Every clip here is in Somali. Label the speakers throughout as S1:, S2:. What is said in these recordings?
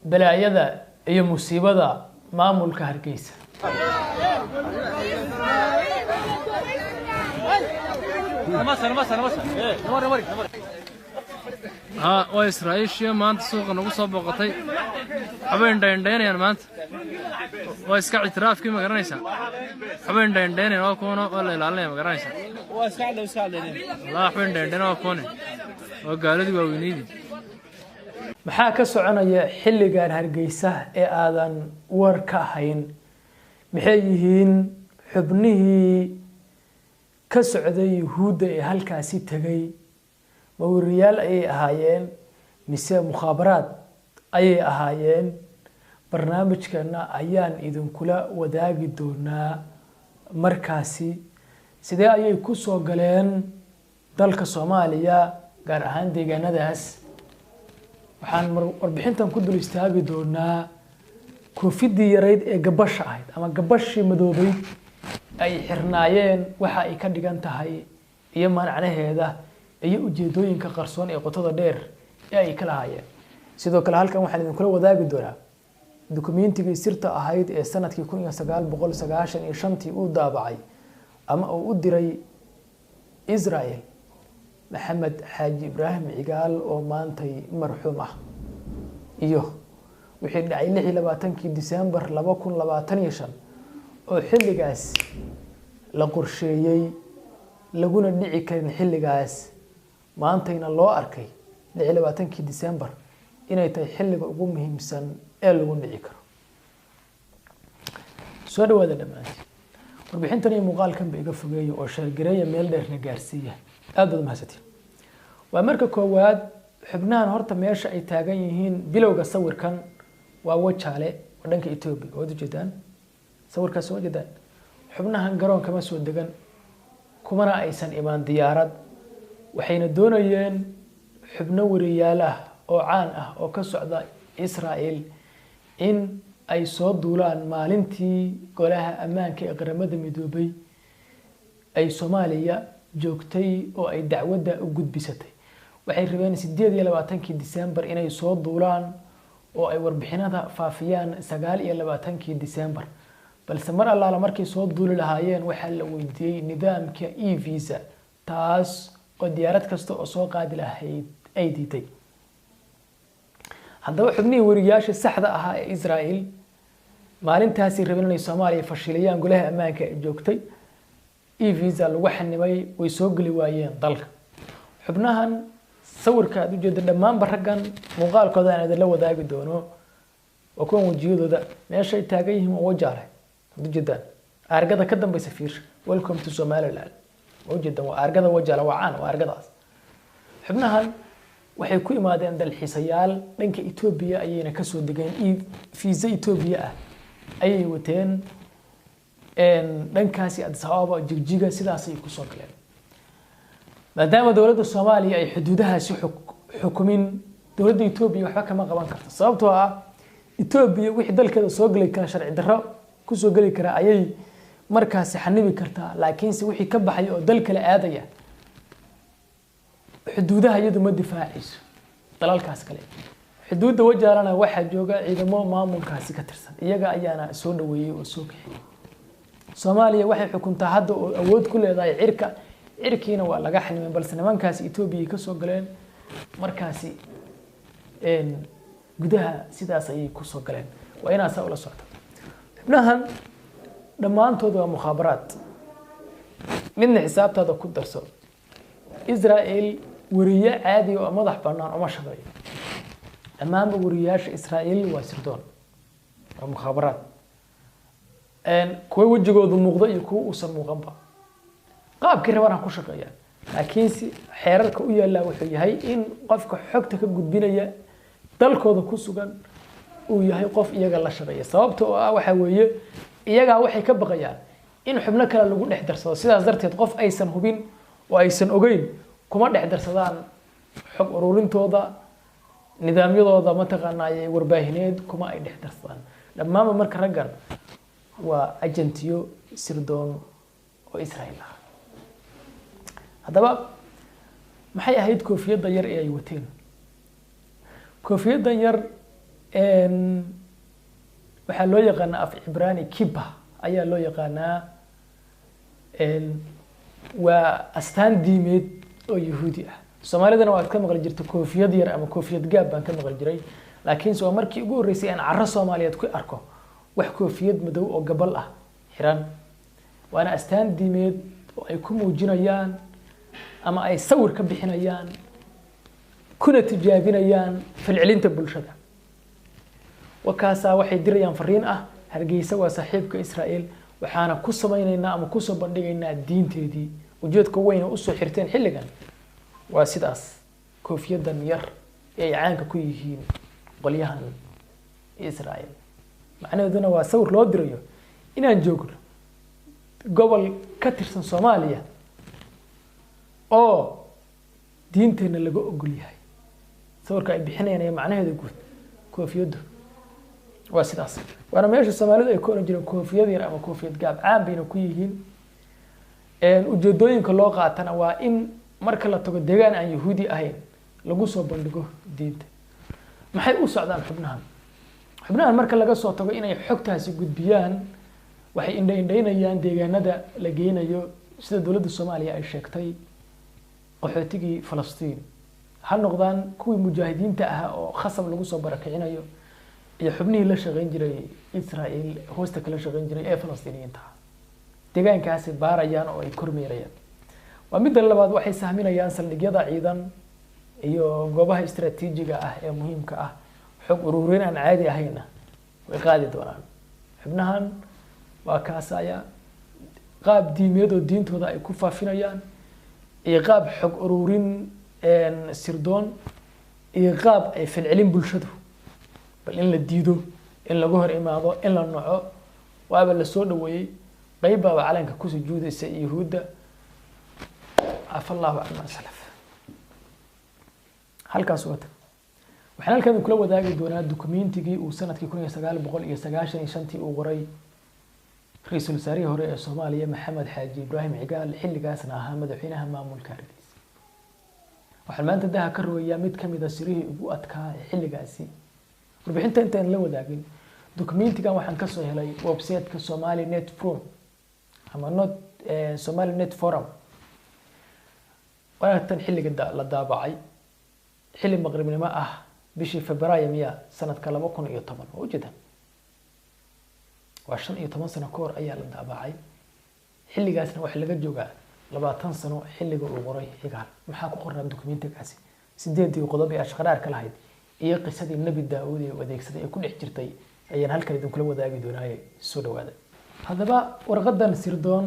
S1: balaayada iyo musiibada maamulka Hargeysa.
S2: وإسرائيل ما أنت سوق نقص بقطعي حبين دين يعني ما أنت وإسكع اعتراف كي ما قرنيسا حبين دين أو كونه ولا لا لا ما قرنيسا وإسكع لا حبين دين أو كونه وقالوا دي وينيدي
S1: maxaa ka soconaya xilligan Hargeysa ee aadan war ka hayn maxay yihiin xubnihii ka socday Yuhuudda ee halkaasi tagay mawriyaal ay ahaayeen mise mukhaabaraad ay ahaayeen barnaamijkana ayaan idinkula wadaagi doonaa markaasi sidee ayay ku soo galeen dalka Soomaaliya gaar ahaan deegaanadaas waxaan warbixintan ku dul istaagi doonaa koofidii yareyd ee gabasha ahayd ama gabashii madoobay ay xirnaayeen waxa ay ka dhigan tahay iyo macnaheeda iyo ujeedooyinka qarsoon ee qotada dheer ee ay kala hayeen sidoo kale halkan waxaan idinkula wadaagi doonaa dukumiintigii sirta ahayd ee sanadkii 1995 uu daabacay ama uu u diray Israel Maxamed Xaaji Ibraahim Cigaal oo maantay marxuum ah iyo wixii dhacay 26 December 2025 oo xilligaas la qorsheeyay laguna dhici karin xilligaas maantayna loo arkay 26 December inay tahay xilliga ugu muhiimsan ee lagu dhici karo soo dhawaada dhamaantii warbixintan iyo muuqaalkan bay iga fogeeyo oo sheergareeya meel dheerna gaarsiiya aad u mahadsantiin waa marka koowaad xubnahan horta meesha ay taagan yihiin bilowga sawirkan waa wajaale oo dhanka Itoobiya oo jeedaan sawirkaas oo jeedaan xubnahan garoonka ma soo degan kumana aysan imaan diyaarad waxayna doonayeen xubno wariyaal ah oo caan ah oo ka socda Israel in ay soo duulaan maalintii golaha ammaanka ee qaramada midoobay ay Soomaaliya joogtay oo ay dacwadda u gudbisatay waxay rabeen 28 December inay soo duulaan oo ay warbixinada faafiyaan 29 December balse mar allaala markii soo duuli lahaayeen waxa la weydiiyay nidaamka e-visa taas oo diyaarad kasta oo soo qaadi lahayd ay diiday haddaba xubnihii wariyaasha saxda ahaa ee Israel maalintaasi rabeen inay Soomaaliya fashiliyaan golaha ammaanka ee joogtay e-visa lagu xanibay way soo gali waayeen dalka xubnahan sawirka aad u jeedo dhammaan barragan muuqaalkooda aan idin la wadaagi doono oo kuwan wajiyadooda meesha ay taagan yihiin oo wajaale aad u jeedaan argada ka dambaysa fiirsha welcome to Somaliland oo jeedan waa argada wajaale waa caan waa argadaas xubnahan waxay ku imaadeen dalxiisayaal dhanka Itoobiya ayayna ka soo degeen visa Itoobiya ah ayay wateen dhankaasi Addis Ababa jigjiga sidaas ay ku soo galeen maadaama dawladda Soomaaliya ay xuduudahaasi xukumin dawladda Itoobiya waxba kama qaban karto sababtoo ah Itoobiya wixii dalkeeda soo gali kara sharci darro ku soo gali kara ayay markaasi xanibi kartaa laakiin si wixii ka baxay oo dal kale aadaya xuduudaha iyadu ma difaacayso dalalkaas kale xuduudda wajaalana waxa jooga ciidamo maamulkaasi ka tirsan iyaga ayaana soo dhaweeyay oo soo kaxiyay Soomaaliya waxay xukuntaa hadda oo awood ku leedahay cirkiina waa laga xanimay balse nimankaas Itoobiya ka soo galeen markaasi gudaha sidaas ayay ku soo galeen waa inaa saa ula socdo xubnahan dhammaantood waa mukhaabaraad midna xisaabtaada ku darso Israel wariye caadi oo madax bannaan uma shaqeeyo dhammaanba wariyaasha Israel waa sirdoon waa mukhaabaraad kuwa wajigoodu muuqdo iyo kuwa uusan muuqanba qaabkii rabana ku shaqeeyaan laakiin si xeerarka u yaala wuxuu yahay in qofka xogta ka gudbinaya dalkooda ku sugan uu yahay qof iyaga la shaqeeya sababtoo ah waxa weeye iyaga waxay ka baqayaan in xubno kale lagu dhex darsado sidaas darteed qof aysan hubin oo aysan ogeyn kuma dhex darsadaan xog ururintooda nidaamyadooda mataqaanaa warbaahineed kuma ay dhex darsadaan dhammaanba marka raggan waa agentiyo sirdoon oo Israel ah haddaba maxay ahayd koofiyadda yar ee ay wateen koofiyaddan yar waxaa loo yaqaanaa af cibraani kiba ayaa loo yaqaanaa waa astaan diimeed oo yahuudi ah soomaalidana waad ka maqli jirta koofiyad yar ama koofiyad gaab baan ka maqli jiray laakiin waa markii ugu horeysay aan carro Soomaaliyeed ku arko wax koofiyad madow oo gabal ah xiran waana astaan diimeed oo ay ku muujinayaan ama ay sawir ka bixinayaan kuna tijaabinayaan falcelinta bulshada wakaasa waxay dirayaan fariin ah Hargeysa waa saaxiibka Israa'iil waxaana ku samaynaynaa ama ku soo bandhigaynaa diinteedii ujeedka weyn oo u soo xirteen xilligan waa sidaas koofiyadan yar ee caanka ku yihiin qolyahan Israa'iil macnaheeduna waa sawir loo dirayo inaan joogno gobol ka tirsan Soomaaliya oo diinteena laga ogol yahay sawirka ay bixinayaan macnaheedu guud koofiyadu waa sidaas waana meesha Soomaalidu ay ku oran jireen koofiyad yar ama koofiyad gaab caan bayna ku yihiin ujeedooyinka loo qaatana waa in marka la tago deegaan aan yahuudi ahayn lagu soo bandhigo diinta maxay u socdaan xubnahan marka laga soo tago inay xogtaasi gudbiyaan waxay indhaynayaan deegaanada la geynayo sida dawladda Soomaaliya ay sheegtay qaxootigii Falastiin ha noqdaan kuwii mujaahidiinta ah oo khasab lagu soo barakicinayo iyo xubnihii la shaqeyn jiray Israa'iil hoosta kala shaqeyn jiray ee Falastiiniyiinta deegaankaasi baarayaan oo ay kormeerayaan waa mid labaad waxay sahminayaan saldhigyada ciidan iyo goobaha istiraatiijiga ah ee muhiimka ah xog ururin aan caadi ahayn way qaadi doonaan xubnahan waa kaasaya qaab diimeed oo diintooda ay ku faafinayaan iyo qaab xog ururin sirdoon iyo qaab ay falcelin bulshadu bal in la diido in lagu hor imaado in la naco waaba la soo dhaweeyay qayba calanka ku sujuudaysa yahuuda afallahu anna salaf halkaas wata waxaan halkan kula wadaagi doonaa dukumiintigii uu sanadkii 1995 uu qoray ra'iisul wasaarihii hore ee Soomaaliya Maxamed Xaaji Ibraahim Cigaal xilligaasna ahaa madaxweynaha maamulka Hargeysa waxaan maanta daha ka rooyaa mid kamid ah sirihii ugu adkaa xilligaasi warbixinta intaan la wadaagin dukumiintigan waxaan ka soo helay website-ka Somali Net Forum ama Somali Net Forum وأنا حلقة la daabacay xilli maqribnimo ah bishii Febraayo miya sanadka 2010 oo jida waa 15 sano ka hor ayaa la daabacay xilligaasna wax laga joogaa 20 sano xilliga uu qoray Cigaal maxaa ku qoran dukumiintigaasi 8 qodob ee ashqaraar ka lahayd iyo qisadii Nabi Daawud ee adeegsaday ee ku dhex jirtay ayaan halkan idin kula wadaagi doonaa soo dhawaada hadaba warqadan sirdoon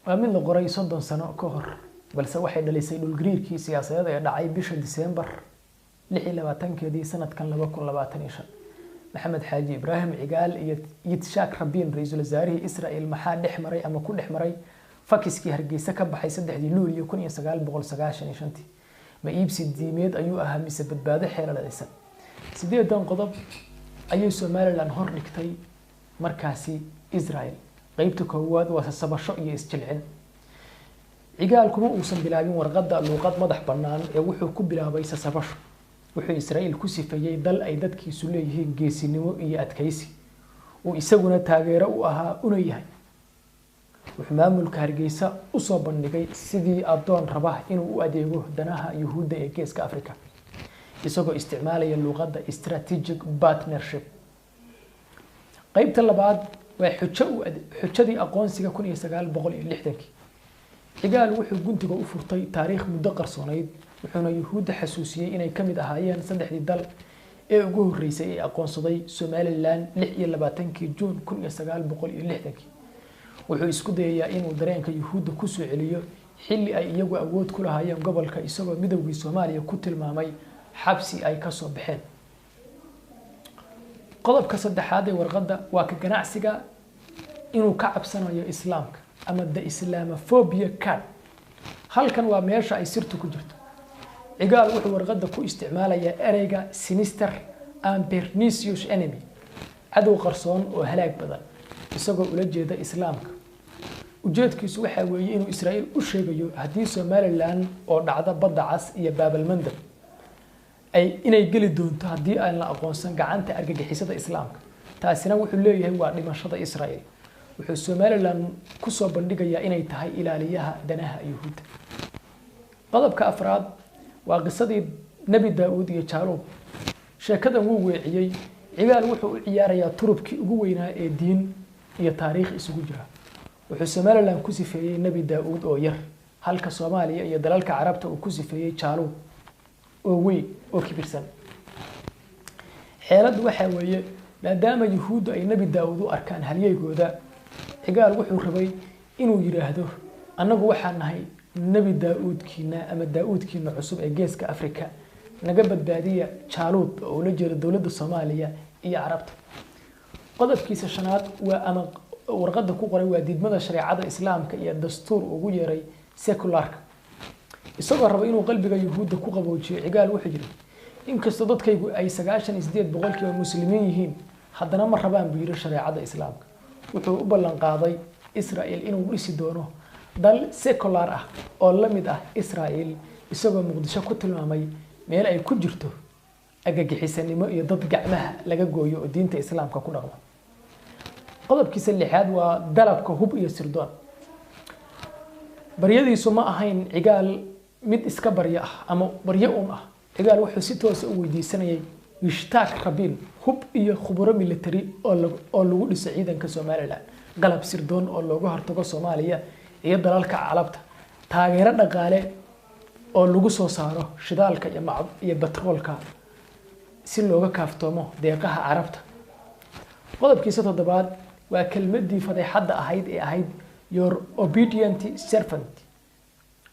S1: waa mid la qoray 30 sano ka hor balse waxay dhalisay dhulgariirkii siyaasadeed ee dhacay bisha December 26 sanadkan 2025 Maxamed Xaaji Ibraahim Cigaal iyo Yitzhak Rabin ra'iisul wasaarihii Israa'iil maxaa dhex maray ama ku dhex maray fakiskii Hargeysa ka baxay 3 Luulyo 1995 ma iibsi diimeed ayuu ahaa mise badbaado xeeladaysan 8 qodob ayay Somaliland hor dhigtay markaasi Israa'iil qaybta koowaad waa sabasho iyo isjilcin Cigaal kuma uusan bilaabin warqadda luqad madax bannaan ee wuxuu ku bilaabay sabasho wuxuu Israa'iil ku sifeeyay dal ay dadkiisu leeyihiin geesinimo iyo adkaysi oo isaguna taageero u ahaa una yahay wuxuu maamulka Hargeysa u soo bandhigay sidii adoon raba inuu u adeego danaha Yuhuudda ee Geeska Afrika isagoo isticmaalaya luqadda strategic partnership qaybta labaad waa xujadii aqoonsiga 1960 Cigaal wuxuu guntiga u furtay taariikh muddo qarsoonayd wuxuuna Yuhuudda xasuusiyay inay kamid ahaayeen 3 dal ee ugu horeysay ee aqoonsaday Somaliland 26 June 1960 wuxuu isku dayayaa inuu dareenka Yuhuudda ku soo celiyo xilli ay iyagu awood ku lahaayeen gobolka isagoo midowgii Soomaaliya ku tilmaamay xabsi ay ka soo baxeen qodobka saddexaad ee warqadda waa ka ganacsiga inuu ka cabsanayo islaamka ama the Islamophobia card halkan waa meesha ay sirtu ku jirto Cigaal wuxuu warqadda ku isticmaalayaa ereyga sinister and pernicious enemy cadow qarsoon oo halaag badan isagoo ula jeeda islaamka ujeedkiisu waxa weeye inuu Israa'iil u sheegayo haddii Somaliland oo dhacda badda cas iyo Baabalmandab ay inay geli doonto haddii aan la aqoonsan gacanta argagixisada islaamka taasina wuxuu leeyahay waa dhimashada Israa'iil wuxuu Somaliland ku soo bandhigayaa inay tahay ilaaliyaha danaha Yuhuudda qodobka afraad waa qisadii Nabi Daawud iyo Jaaluub sheekadan wuu weeciyay cigaal wuxuu u ciyaarayaa turubkii ugu weynaa ee diin iyo taariikh isugu jira wuxuu Somaliland ku sifeeyay Nabi Daawud oo yar halka Soomaaliya iyo dalalka Carabta uu ku sifeeyay Jaaluub oo weyn oo kibirsan xeelad waxa weeye maadaama Yuhuuddu ay Nabi Daawud u arkaan halyeygooda cigaal wuxuu rabay inuu yiraahdo annagu waxaan nahay Nabi Daawudkiina ama Daawudkiina cusub ee geeska Afrika naga badbaadiya Jaaluub oo la jeedo dawladda Soomaaliya iyo Carabta qodobkiisa shanaad waa ama warqadda ku qoray waa diidmada shariicada Islaamka iyo dastuur ugu yeeray secularka isagoo raba inuu qalbiga Yuhuudda ku qaboojiyo cigaal wuxuu yiri inkastoo dadkaygu ay 98% muslimiin yihiin haddana ma rabaan biiro shariicada Islaamka wuxuu u ballan qaaday Israa'iil inuu dhisi doono dal secular ah oo la mid ah Israa'iil isagoo Muqdisho ku tilmaamay meel ay ku jirto agagixisanimo iyo dad gacmaha laga gooyo oo diinta Islaamka ku dhaqmo qodobkiisa lixaad waa dalabka hub iyo sirdoon baryadiisu ma ahayn cigaal mid iska barya ah ama baryo ah cigaal wuxuu si toos ah u weydiisanayay ishtaak Rabin hub iyo khubaro military oo lagu dhisay ciidanka Somaliland qalab sirdoon oo looga hortago Soomaaliya iyo dalalka Carabta taageero dhaqaale oo lagu soo saaro shidaalka iyo batroolka si looga kaaftoomo deeqaha Carabta qodobkiisa toddobaad waa kelmadii fadeexada ahayd ee ahayd your obedient servant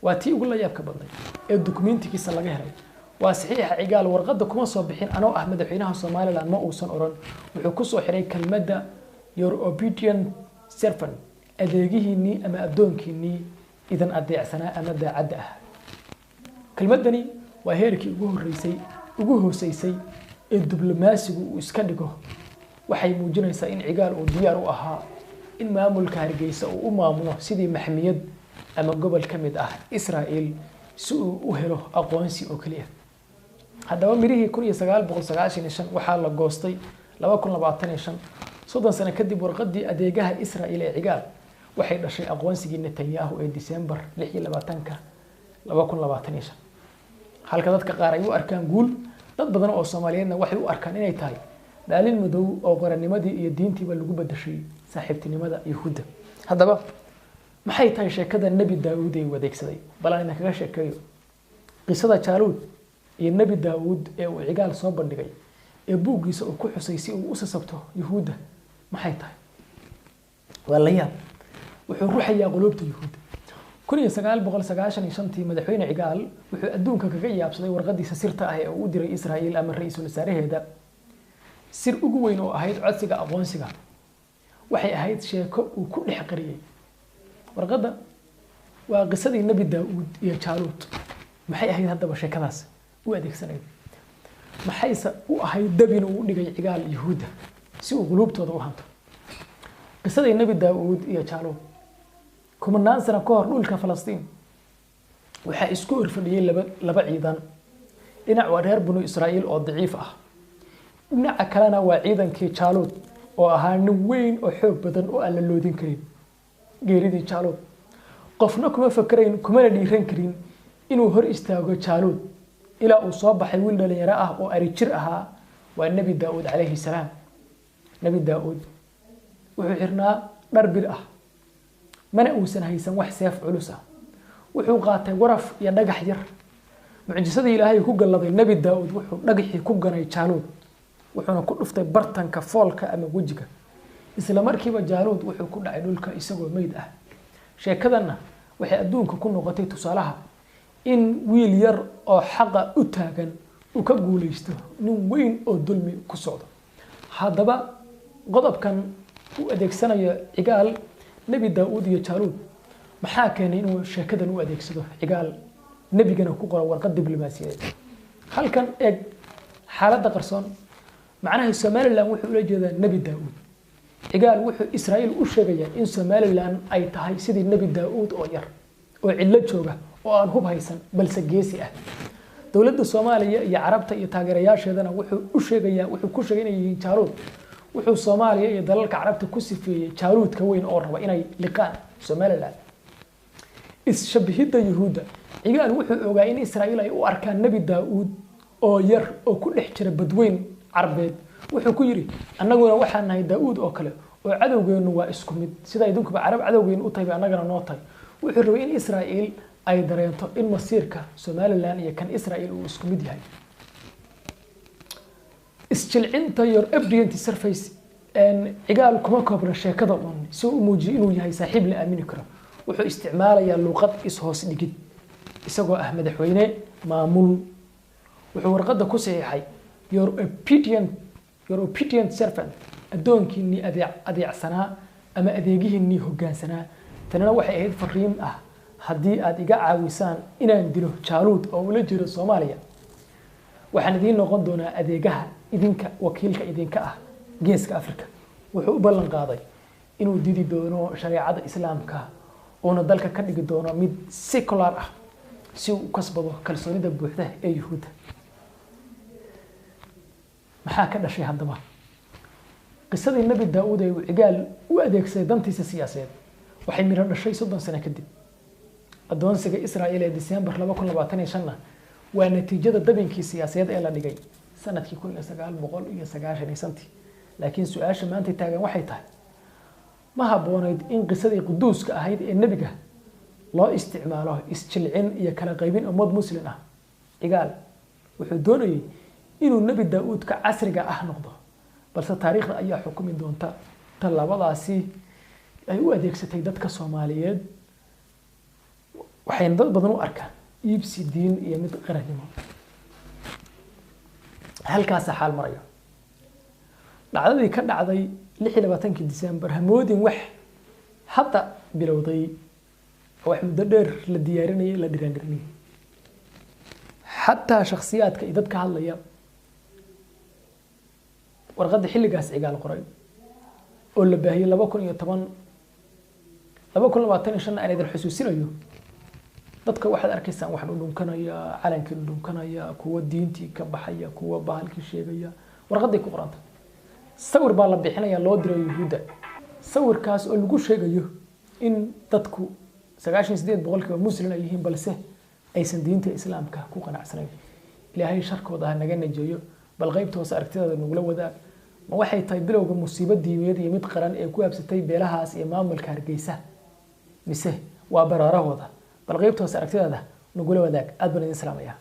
S1: waa tii ugu la yaabka badnay ee dokumentigiisa laga helay waa saxiixa cigaal warqadda kuma soo bixin anoo ah madaxweynaha Somaliland ma uusan oran wuxuu ku soo xiray kelmadda your obedient servant adeegihiinii ama adoonkiinii idan adeecsanaa ama daacadda ah kelmadani waa heerkii ugu hooseysay ee diblomaasigu uu iska dhigo waxay muujinaysaa in cigaal uu diyaar u ahaa in maamulka Hargeysa uu u maamulo sidii maxmiyad ama gobol ka mid ah Israa'iil si uu u helo aqoonsi oo kaliya haddaba mirihii 1995 waxaa la goostay 2025 soddon sano kadib warqadii adeegaha Israa'iil ee cigaal waxay dhashay aqoonsigii Netanyahu ee December 26 2025 halka dadka qaar ay u arkaan guul dad badan oo Soomaaliyeedna waxay u arkaan inay tahay daalin madow oo qarannimadii iyo diintiiba lagu bedeshay saaxiibtinimada Yuhuudda haddaba maxay tahay sheekada Nabi Daawud ee wadeegsaday balan inaan kaga sheekeeyo qisada Jaaluub iyo Nabi Daawud ee uu cigaal soo bandhigay ee buugiisa uu ku xusay si uu u sasabto Yuhuudda maxay tahay wala yaab wuxuu ruuxayaa qulubta Yuhuudda 1995 madaxweyne cigaal wuxuu adduunka kaga yaabsaday warqadiisa sirta ah ee uu u diray Israa'iil ama ra'iisul wasaaraheeda sir ugu weyn oo ahayd codsiga aqoonsiga waxay ahayd sheeko uu ku dhex qariyay warqadda waa qisadii Nabi Daawud iyo Jaaluub maxay ahayd haddaba sheekadaas u adeegsanay maxayse u ahayd dabin uu dhigay cigaal Yuhuudda si uu qulubtooda u hanto qisadii Nabi Daawud iyo Jaaluub kumanaan sano ka hor dhulka Falastiin waxa isku horfadhiyay laba ciidan dhinac waa reer Banu Israa'iil oo daciif ah dhinaca kalena waa ciidankii Jaaluub oo ahaa nin weyn oo xoog badan oo aan la loodin karin geeridii Jaaluub qofna kuma fakarayn kuma dhiiran karin inuu hor istaago Jaaluub ilaa uu soo baxay wiil dhalinyaro ah oo ari jir ahaa waa Nabi Daawud alayhi salaam Nabi Daawud wuxuu xirnaa dhar bir ah mana uusan haysan wax seef culus ah wuxuu qaatay waraf iyo dhagax yar mucjisadii Ilaahay ku galladay Nabi Daawud wuxuu dhagaxii ku ganay Jaaluub wuxuuna ku dhuftay bartanka foolka ama wajiga isla markiiba Jaaluub wuxuu ku dhacay dhulka isagoo meyd ah sheekadana waxay adduunka ku noqotay tusaalaha in wiil yar oo xaqa u taagan uu ka guuleysto nin weyn oo dulmi ku socdo haddaba qodobkan uu adeegsanayo cigaal Nabi Daawud iyo Jaaluub maxaa keenay inuu sheekadan u adeegsado cigaal nabigana ku qoro warqad diblomaasiyadeed halkan eeg xaaladda qarsoon macnaha Somaliland wuxuu la jeedaa Nabi Daawud cigaal wuxuu Israa'iil u sheegayaa in Somaliland ay tahay sidii Nabi Daawud oo yar oo cidlo jooga oo aan hub haysan balse geesi ah dowladda Soomaaliya iyo Carabta iyo taageerayaasheedana wuxuu ku sheegay inay yihiin jaaruud wuxuu Soomaaliya iyo dalalka Carabta ku sifeeyay jaaruudka weyn oo raba inay liqaan Somaliland is-shabahida Yuhuudda cigaal wuxuu ogaa in Israa'iil ay u arkaan Nabi Daawud oo yar oo ku dhex jira badweyn Carbeed wuxuu ku yiri annaguna waxaan nahay Daawud oo kale oo cadawgeenu waa isku mid sida idinkuba Carab cadawgeenu u tahay annagana noo tahay wuxuu rabay in Israa'iil ay dareento in masiirka Somaliland iyo kan Israa'iil uu isku mid yahay isjilcinta your obedient surface cigaal kuma koobna sheekada si uu muujiyo inuu yahay saaxiib la aamini karo wuxuu isticmaalayaa luqad is-hoos dhigid isagoo ah madaxweyne maamul wuxuu warqadda ku saxiixay your obedient servant addoonkiinnii adeecsanaa ama adeegihiinnii hoggaansanaa tanina waxay ahayd fariin ah haddii aad iga caawisaan inaan dilo jaaluud oo ula jiro Soomaaliya waxaan idiin noqon doonaa adeegaha idinka wakiilka idinka ah geeska Afrika wuxuu u ballan qaaday inuu didi doono shariicada Islaamka oo dalka ka dhigi doono mid secular ah si uu kasbado kalsoonida buuxda ee Yuhuudda maxaa ka dhashay haddaba qisadii Nabi Daawud ee cigaal u adeegsaday dantiisa siyaasadeed waxay miro dhashay 30 sano kadib adoonsiga Israa'iil ee December 2025 waa natiijada dabinkii siyaasadeed ee la dhigay sanadkii 1990 laakiin su'aasha maanta taagan waxay tahay ma habboonayd in qisadii quduuska ahayd ee nabiga loo isticmaalo isjilcin iyo kala qaybin ummad muslim ah cigaal wuxuu doonayay inuu Nabi Daawud ka casriga ah noqdo balse taariikhda ayaa xukumi doonta talabadaasi ay u adeegsatay dadka Soomaaliyeed waxay dad badan u arkaan iibsi diin iyo mid qarannimo halkaas xaal marayo dhacdadii ka dhacday 26 December hamoodin wax hadda bilowday wax muddo dheer la diyaarinayay la dhiraangarinayay حتى شخصيات كإذا كهلا يا ورقد حل جالس عقال قريب ولا بهي لا بكون يتمن لا بكون ما تاني شن أنا ذا الحسوسين أيوه dadka waxaad arkaysaa wax dhunkanaya calanka dhunkanaya kuwa diintii ka baxaya kuwa bahalkii sheegaya warqaday ku qoranta sawir baa la bixinaya loo diray Yuhuudda sawirkaas oo lagu sheegayo in dadku 98% muslim ay yihiin balse aysan diinta islaamka ku qanacsanayn ilaahay sharkooda ha naga najeeyo bal qaybtoos aragtida nugula wadaag ma waxay tahay bilowga musiibad diimeed iyo mid qaran ee ku habsatay beelahaas iyo maamulka Hargeysa mise waa baraarahooda bal qaybtoos aragtida nugula wadaag aad baan idin salaamaya